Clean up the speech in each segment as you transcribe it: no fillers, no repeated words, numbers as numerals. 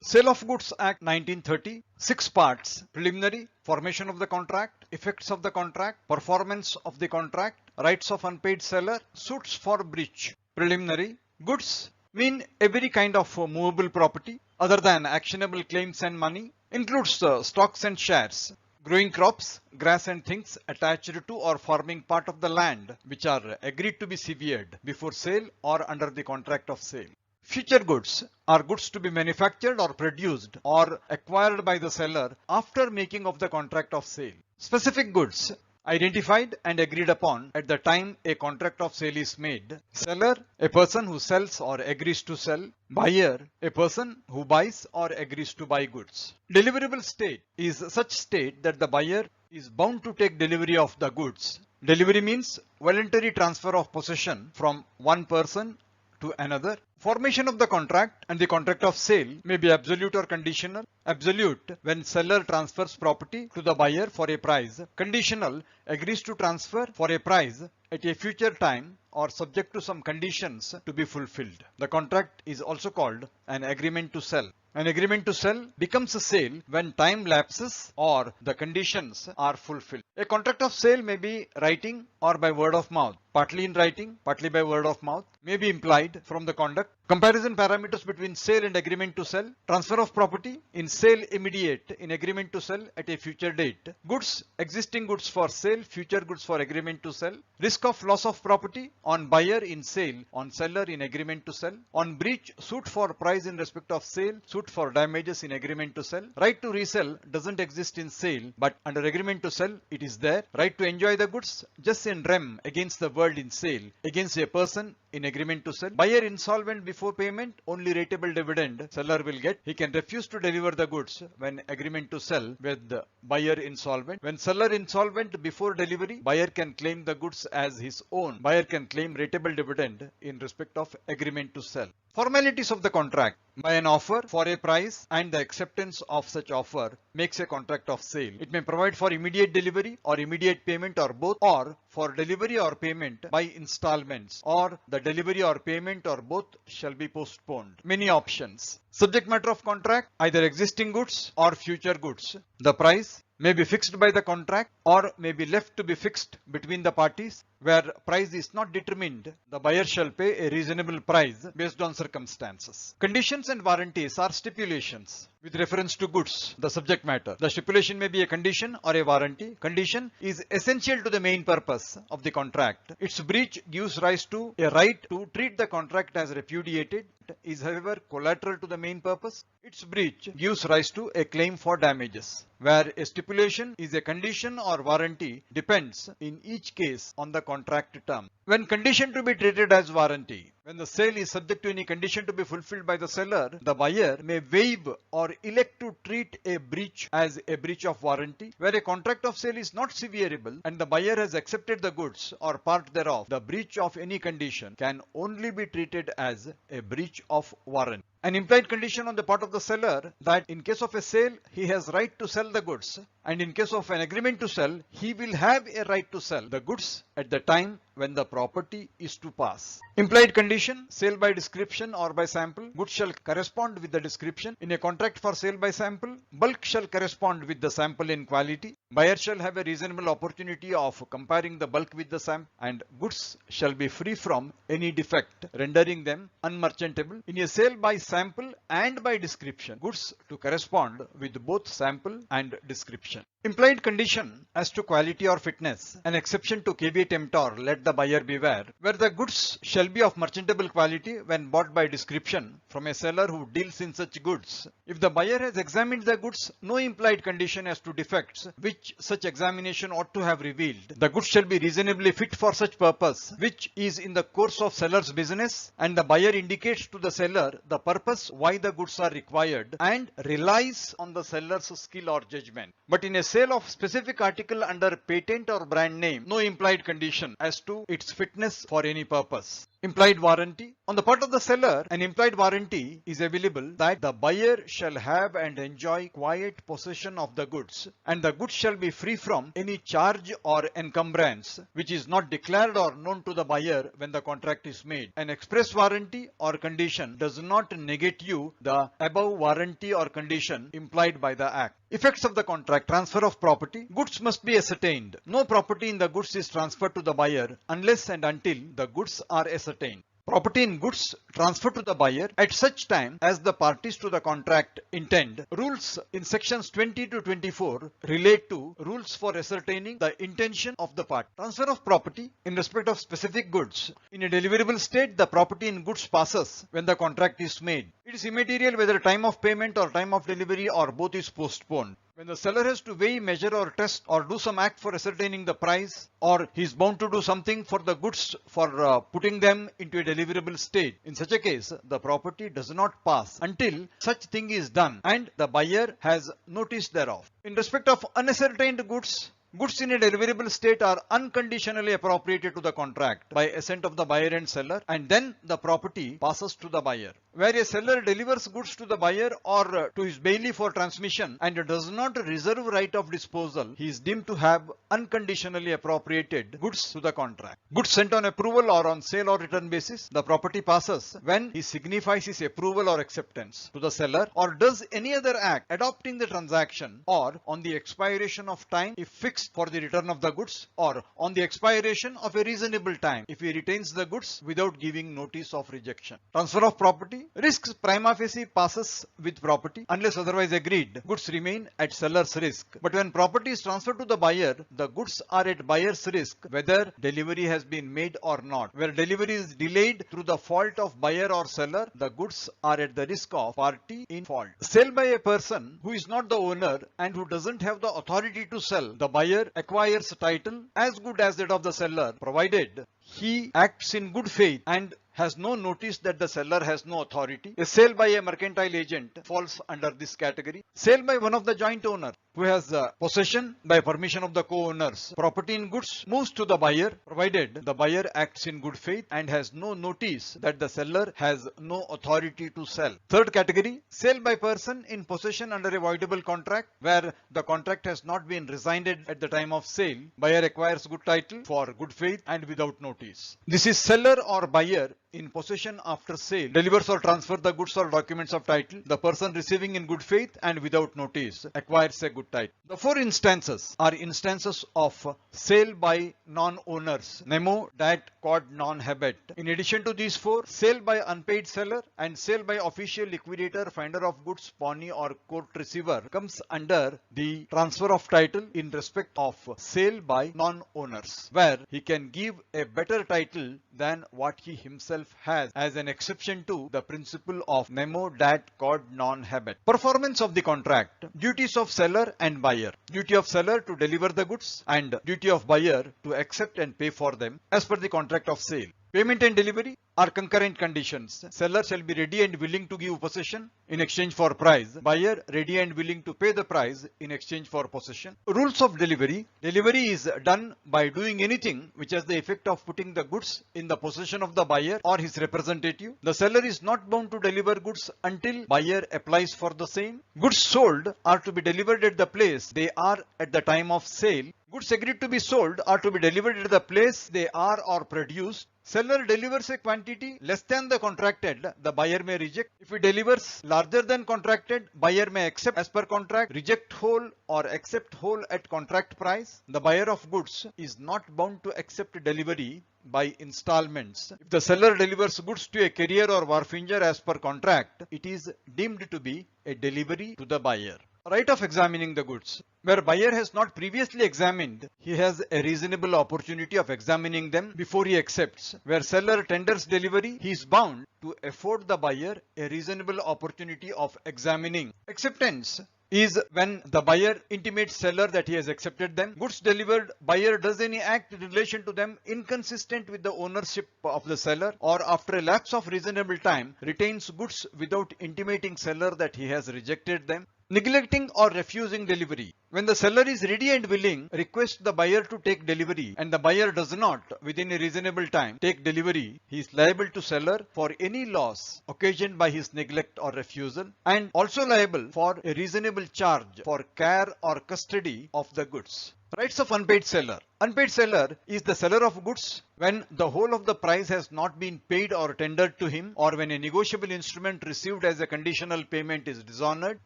Sale of Goods Act 1930, 6 parts: preliminary, formation of the contract, effects of the contract, performance of the contract, rights of unpaid seller, suits for breach. Preliminary: goods mean every kind of movable property other than actionable claims and money, includes stocks and shares, growing crops, grass and things attached to or forming part of the land which are agreed to be severed before sale or under the contract of sale. Future goods are goods to be manufactured or produced or acquired by the seller after making of the contract of sale. Specific goods identified and agreed upon at the time a contract of sale is made. Seller, a person who sells or agrees to sell. Buyer, a person who buys or agrees to buy goods. Deliverable state is such state that the buyer is bound to take delivery of the goods. Delivery means voluntary transfer of possession from one person to another. Formation of the contract and the contract of sale may be absolute or conditional. Absolute, when seller transfers property to the buyer for a price. Conditional, agrees to transfer for a price at a future time or subject to some conditions to be fulfilled. The contract is also called an agreement to sell. An agreement to sell becomes a sale when time lapses or the conditions are fulfilled. A contract of sale may be writing or by word of mouth, partly in writing, partly by word of mouth, may be implied from the conduct. Comparison parameters between sale and agreement to sell. Transfer of property in sale immediate, in agreement to sell at a future date. Goods, existing goods for sale, future goods for agreement to sell. Risk of loss of property on buyer in sale, on seller in agreement to sell. On breach, suit for price in respect of sale, suit for damages in agreement to sell. Right to resell doesn't exist in sale, but under agreement to sell it is there. Right to enjoy the goods, just in rem against the world in sale, against a person in agreement to sell. Buyer insolvent before payment, only rateable dividend seller will get. He can refuse to deliver the goods when agreement to sell with the buyer insolvent. When seller insolvent before delivery, buyer can claim the goods as his own. Buyer can claim rateable dividend in respect of agreement to sell. Formalities of the contract. By an offer for a price and the acceptance of such offer makes a contract of sale. It may provide for immediate delivery or immediate payment or both, or for delivery or payment by installments, or the delivery or payment or both shall be postponed. Many options. Subject matter of contract, either existing goods or future goods. The price may be fixed by the contract or may be left to be fixed between the parties. Where price is not determined, the buyer shall pay a reasonable price based on circumstances. Conditions and warranties are stipulations with reference to goods, the subject matter. The stipulation may be a condition or a warranty. Condition is essential to the main purpose of the contract. Its breach gives rise to a right to treat the contract as repudiated, is however collateral to the main purpose. Its breach gives rise to a claim for damages. Where a stipulation is a condition or warranty depends in each case on the contract term. When condition to be treated as warranty. When the sale is subject to any condition to be fulfilled by the seller, the buyer may waive or elect to treat a breach as a breach of warranty. Where a contract of sale is not severable and the buyer has accepted the goods or part thereof, the breach of any condition can only be treated as a breach of warranty. An implied condition on the part of the seller that in case of a sale, he has right to sell the goods, and in case of an agreement to sell, he will have a right to sell the goods at the time when the property is to pass. Implied condition, sale by description or by sample. Goods shall correspond with the description. In a contract for sale by sample, bulk shall correspond with the sample in quality. Buyer shall have a reasonable opportunity of comparing the bulk with the sample, and goods shall be free from any defect, rendering them unmerchantable. In a sale by sample and by description, goods to correspond with both sample and description. Implied condition as to quality or fitness. An exception to caveat emptor, let the buyer beware, where the goods shall be of merchantable quality when bought by description from a seller who deals in such goods. If the buyer has examined the goods, no implied condition as to defects which such examination ought to have revealed. The goods shall be reasonably fit for such purpose, which is in the course of seller's business, and the buyer indicates to the seller the purpose why the goods are required and relies on the seller's skill or judgment. But in a sale of specific article under patent or brand name, no implied condition as to its fitness for any purpose. Implied warranty. On the part of the seller, an implied warranty is available that the buyer shall have and enjoy quiet possession of the goods, and the goods shall be free from any charge or encumbrance which is not declared or known to the buyer when the contract is made. An express warranty or condition does not negate you the above warranty or condition implied by the act. Effects of the contract. Transfer of property. Goods must be ascertained. No property in the goods is transferred to the buyer unless and until the goods are ascertained. Property in goods transferred to the buyer at such time as the parties to the contract intend. Rules in sections 20 to 24 relate to rules for ascertaining the intention of the party. Transfer of property in respect of specific goods. In a deliverable state, the property in goods passes when the contract is made. It is immaterial whether time of payment or time of delivery or both is postponed. When the seller has to weigh, measure or test or do some act for ascertaining the price, or he is bound to do something for the goods for putting them into a deliverable state, in such a case, the property does not pass until such thing is done and the buyer has notice thereof. In respect of unascertained goods, goods in a deliverable state are unconditionally appropriated to the contract by assent of the buyer and seller, and then the property passes to the buyer. Where a seller delivers goods to the buyer or to his bailiff for transmission and does not reserve right of disposal, he is deemed to have unconditionally appropriated goods to the contract. Goods sent on approval or on sale or return basis, the property passes when he signifies his approval or acceptance to the seller or does any other act adopting the transaction, or on the expiration of time if fixed for the return of the goods, or on the expiration of a reasonable time if he retains the goods without giving notice of rejection. Transfer of property. Risks prima facie passes with property unless otherwise agreed. Goods remain at seller's risk. But when property is transferred to the buyer, the goods are at buyer's risk whether delivery has been made or not. Where delivery is delayed through the fault of buyer or seller, the goods are at the risk of party in fault. Sale by a person who is not the owner and who doesn't have the authority to sell. The buyer acquires title as good as that of the seller, provided he acts in good faith and has no notice that the seller has no authority. A sale by a mercantile agent falls under this category. Sale by one of the joint owners who has possession by permission of the co-owners. Property in goods moves to the buyer, provided the buyer acts in good faith and has no notice that the seller has no authority to sell. Third category, sale by person in possession under a voidable contract, where the contract has not been resigned at the time of sale. Buyer acquires good title for good faith and without notice. This is seller or buyer in possession after sale, delivers or transfers the goods or documents of title. The person receiving in good faith and without notice acquires a good title. The four instances are instances of sale by non-owners, nemo, dat, quod, non habet. In addition to these four, sale by unpaid seller and sale by official liquidator, finder of goods, pawnee or court receiver comes under the transfer of title in respect of sale by non-owners, where he can give a better title than what he himself has, as an exception to the principle of nemo, dat, quod, non habet. Performance of the contract. Duties of seller and buyer. Duty of seller to deliver the goods and duty of buyer to accept and pay for them as per the contract of sale. Payment and delivery are concurrent conditions. Seller shall be ready and willing to give possession in exchange for price. Buyer ready and willing to pay the price in exchange for possession. Rules of delivery. Delivery is done by doing anything which has the effect of putting the goods in the possession of the buyer or his representative. The seller is not bound to deliver goods until buyer applies for the same. Goods sold are to be delivered at the place they are at the time of sale. Goods agreed to be sold are to be delivered at the place they are or produced. Seller delivers a quantity less than the contracted, the buyer may reject. If he delivers larger than contracted, buyer may accept as per contract, reject whole or accept whole at contract price. The buyer of goods is not bound to accept delivery by installments. If the seller delivers goods to a carrier or wharfinger as per contract, it is deemed to be a delivery to the buyer. Right of examining the goods. Where buyer has not previously examined, he has a reasonable opportunity of examining them before he accepts. Where seller tenders delivery, he is bound to afford the buyer a reasonable opportunity of examining. Acceptance is when the buyer intimates seller that he has accepted them. Goods delivered, buyer does any act in relation to them inconsistent with the ownership of the seller, or after a lapse of reasonable time retains goods without intimating seller that he has rejected them. Neglecting or refusing delivery. When the seller is ready and willing, request the buyer to take delivery and the buyer does not, within a reasonable time, take delivery, he is liable to seller for any loss occasioned by his neglect or refusal, and also liable for a reasonable charge for care or custody of the goods. Rights of unpaid seller. Unpaid seller is the seller of goods when the whole of the price has not been paid or tendered to him, or when a negotiable instrument received as a conditional payment is dishonored.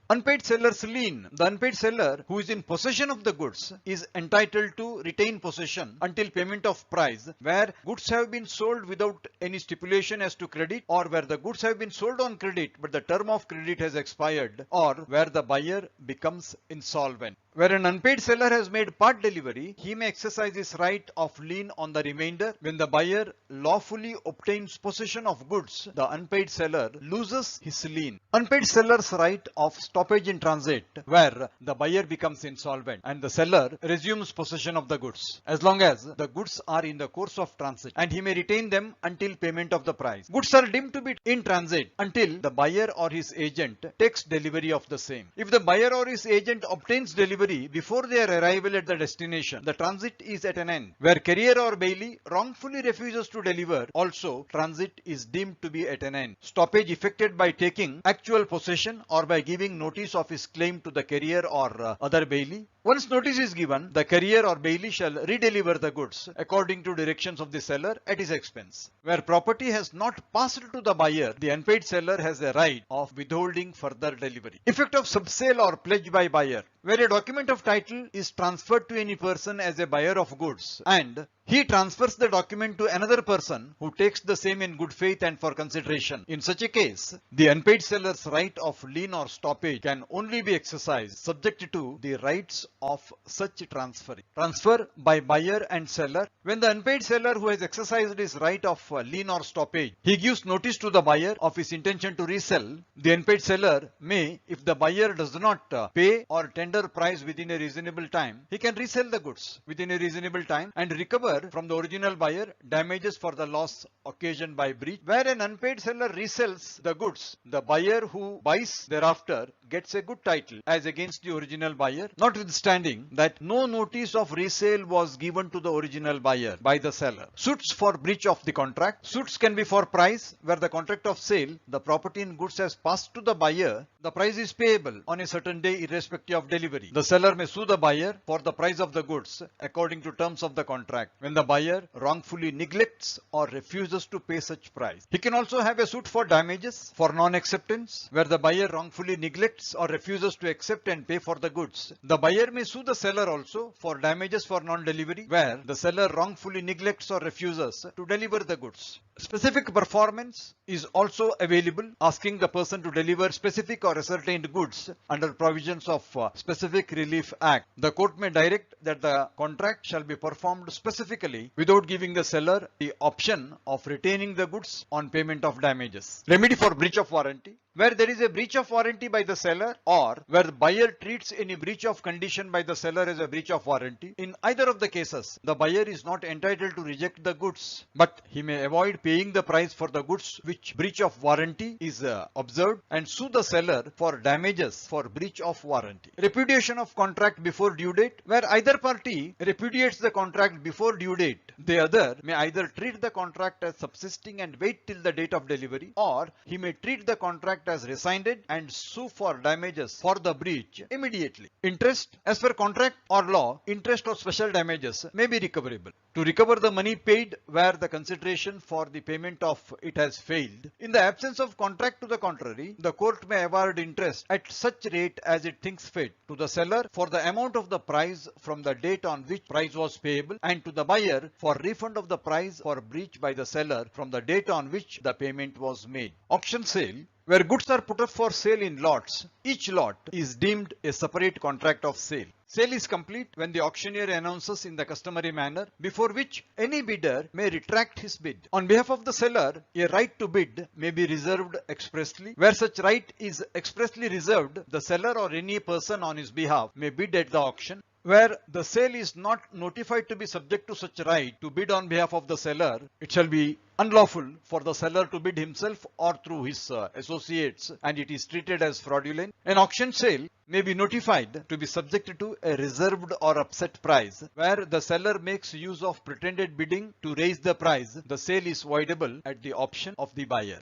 Unpaid seller's lien. The unpaid seller who is in possession of the goods is entitled to retain possession until payment of price, where goods have been sold without any stipulation as to credit, or where the goods have been sold on credit but the term of credit has expired, or where the buyer becomes insolvent. Where an unpaid seller has made part delivery, he may exercise his right of lien on the remainder. When the buyer lawfully obtains possession of goods, the unpaid seller loses his lien. Unpaid seller's right of stoppage in transit, where the buyer becomes insolvent and the seller resumes possession of the goods, as long as the goods are in the course of transit, and he may retain them until payment of the price. Goods are deemed to be in transit until the buyer or his agent takes delivery of the same. If the buyer or his agent obtains delivery before their arrival at the destination, the transit is at an end. Where carrier or bailee wrongfully refuses to deliver, also transit is deemed to be at an end. Stoppage effected by taking actual possession or by giving notice of his claim to the carrier or other bailee. Once notice is given, the carrier or bailee shall redeliver the goods according to directions of the seller at his expense. Where property has not passed to the buyer, the unpaid seller has a right of withholding further delivery. Effect of subsale or pledge by buyer. Where a document of title is transferred to any person as a buyer of goods and he transfers the document to another person who takes the same in good faith and for consideration. In such a case, the unpaid seller's right of lien or stoppage can only be exercised subject to the rights of such transfer. Transfer by buyer and seller. When the unpaid seller who has exercised his right of lien or stoppage, he gives notice to the buyer of his intention to resell, the unpaid seller may, if the buyer does not pay or tender price within a reasonable time, he can resell the goods within a reasonable time and recover from the original buyer damages for the loss occasioned by breach. Where an unpaid seller resells the goods, the buyer who buys thereafter gets a good title as against the original buyer, notwithstanding that no notice of resale was given to the original buyer by the seller. Suits for breach of the contract. Suits can be for price, where the contract of sale, the property in goods has passed to the buyer, the price is payable on a certain day irrespective of delivery. The seller may sue the buyer for the price of the goods according to terms of the contract when the buyer wrongfully neglects or refuses to pay such price. He can also have a suit for damages for non-acceptance, where the buyer wrongfully neglects or refuses to accept and pay for the goods. The buyer may sue the seller also for damages for non-delivery, where the seller wrongfully neglects or refuses to deliver the goods. Specific performance is also available, asking the person to deliver specific or ascertained goods under provisions of Specific Relief Act. The court may direct that the contract shall be performed specifically without giving the seller the option of retaining the goods on payment of damages. Remedy for breach of warranty. Where there is a breach of warranty by the seller, or where the buyer treats any breach of condition by the seller as a breach of warranty, in either of the cases, the buyer is not entitled to reject the goods, but he may avoid paying the price for the goods which breach of warranty is observed and sue the seller for damages for breach of warranty. Repudiation of contract before due date. Where either party repudiates the contract before due date, the other may either treat the contract as subsisting and wait till the date of delivery, or he may treat the contract as rescinded and sue for damages for the breach immediately. Interest. As per contract or law, interest or special damages may be recoverable. To recover the money paid where the consideration for the payment of it has failed, in the absence of contract to the contrary, the court may award interest at such rate as it thinks fit to the seller for the amount of the price from the date on which price was payable, and to the buyer for refund of the price for breach by the seller from the date on which the payment was made. Auction sale. Where goods are put up for sale in lots, each lot is deemed a separate contract of sale. Sale is complete when the auctioneer announces in the customary manner, before which any bidder may retract his bid. On behalf of the seller, a right to bid may be reserved expressly. Where such right is expressly reserved, the seller or any person on his behalf may bid at the auction. where the sale is not notified to be subject to such right to bid on behalf of the seller, it shall be unlawful for the seller to bid himself or through his associates, and it is treated as fraudulent. An auction sale may be notified to be subject to a reserved or upset price, where the seller makes use of pretended bidding to raise the price. The sale is voidable at the option of the buyer.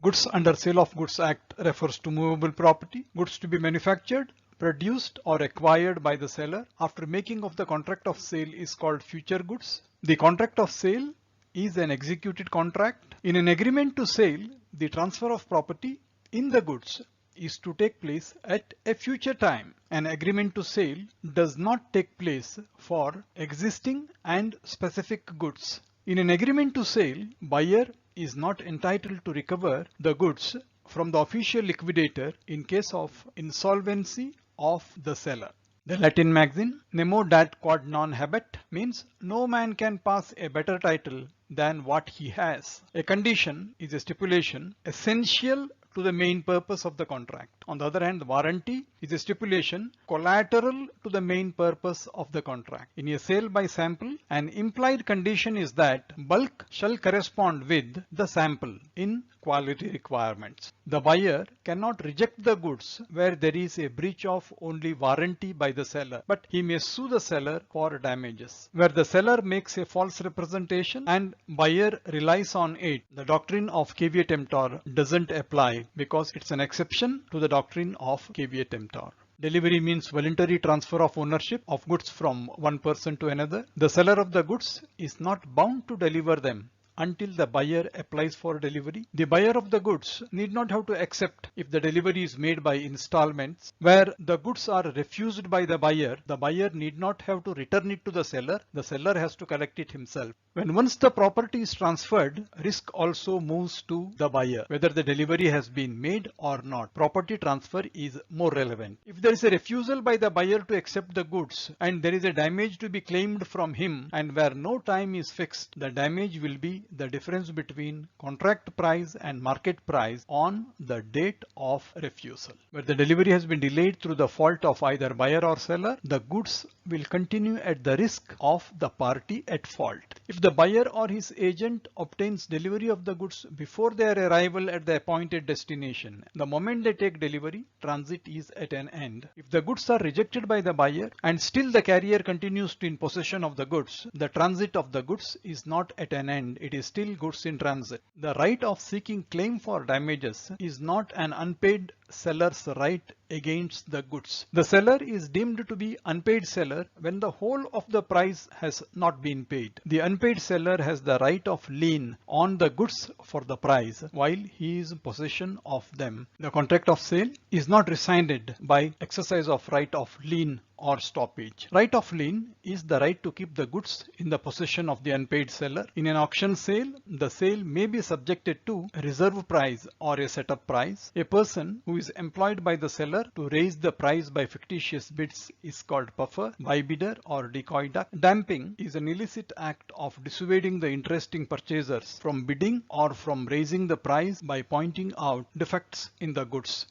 Goods under Sale of Goods Act refers to movable property, goods to be manufactured, produced or acquired by the seller after making of the contract of sale is called future goods. The contract of sale is an executed contract. In an agreement to sale, the transfer of property in the goods is to take place at a future time. An agreement to sale does not take place for existing and specific goods. In an agreement to sale, buyer is not entitled to recover the goods from the official liquidator in case of insolvency of the seller. The Latin maxim, nemo dat quod non habet, means no man can pass a better title than what he has. A condition is a stipulation essential to the main purpose of the contract. On the other hand, the warranty is a stipulation collateral to the main purpose of the contract. In a sale by sample, an implied condition is that bulk shall correspond with the sample in quality requirements. The buyer cannot reject the goods where there is a breach of only warranty by the seller, but he may sue the seller for damages. Where the seller makes a false representation and buyer relies on it, the doctrine of caveat emptor doesn't apply because it's an exception to the doctrine of caveat emptor. Delivery means voluntary transfer of ownership of goods from one person to another. The seller of the goods is not bound to deliver them until the buyer applies for delivery. The buyer of the goods need not have to accept if the delivery is made by installments. Where the goods are refused by the buyer need not have to return it to the seller has to collect it himself. When once the property is transferred, risk also moves to the buyer, whether the delivery has been made or not. Property transfer is more relevant. If there is a refusal by the buyer to accept the goods and there is a damage to be claimed from him, and where no time is fixed, the damage will be the difference between contract price and market price on the date of refusal. Where the delivery has been delayed through the fault of either buyer or seller, the goods will continue at the risk of the party at fault. If the buyer or his agent obtains delivery of the goods before their arrival at the appointed destination, the moment they take delivery, transit is at an end. If the goods are rejected by the buyer and still the carrier continues to in possession of the goods, the transit of the goods is not at an end, it is still goods in transit. The right of seeking claim for damages is not an unpaid seller's right against the goods. The seller is deemed to be unpaid seller when the whole of the price has not been paid. The unpaid seller has the right of lien on the goods for the price while he is in possession of them. The contract of sale is not rescinded by exercise of right of lien or stoppage. Right of lien is the right to keep the goods in the possession of the unpaid seller. In an auction sale, the sale may be subjected to a reserve price or a setup price. A person who is employed by the seller to raise the price by fictitious bids is called puffer, bybidder or decoy duck. Damping is an illicit act of dissuading the interesting purchasers from bidding or from raising the price by pointing out defects in the goods.